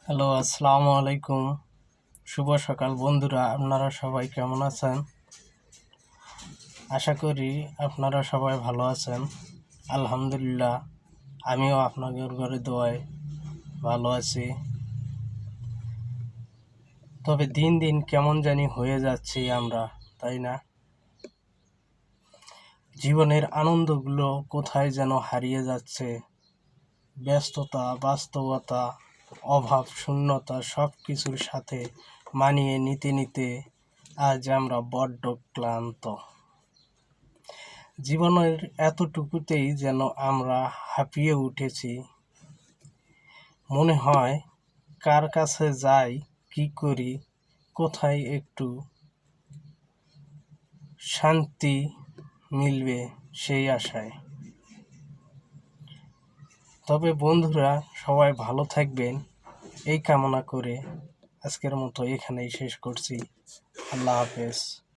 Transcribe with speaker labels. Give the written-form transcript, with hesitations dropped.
Speaker 1: Hello, আসসালামু আলাইকুম। শুভ সকাল বন্ধুরা, আপনারা সবাই কেমন আছেন? আশা করি আপনারা সবাই ভালো আছেন। আলহামদুলিল্লাহ, আমিও আপনাদের ঘরে দোয়ায় ভালো আছি। তবে দিন দিন কেমন জানি হয়ে যাচ্ছি আমরা, তাই না? জীবনের আনন্দগুলো কোথায় যেন হারিয়ে যাচ্ছে। ব্যস্ততা, বাস্তবতা, অভাব, শূন্যতা সব কিছুর সাথে মানিয়ে নিতে নিতে আজ আমরা বড্ড ক্লান্ত। জীবনের এতটুকুতেই যেন আমরা হাঁপিয়ে উঠেছি। মনে হয় কার কাছে যাই, কি করি, কোথায় একটু শান্তি মিলবে সেই আশায়। তবে বন্ধুরা, সবাই ভালো থাকবেন এই কামনা করে আজকের মতো এখানেই শেষ করছি। আল্লাহ হাফেজ।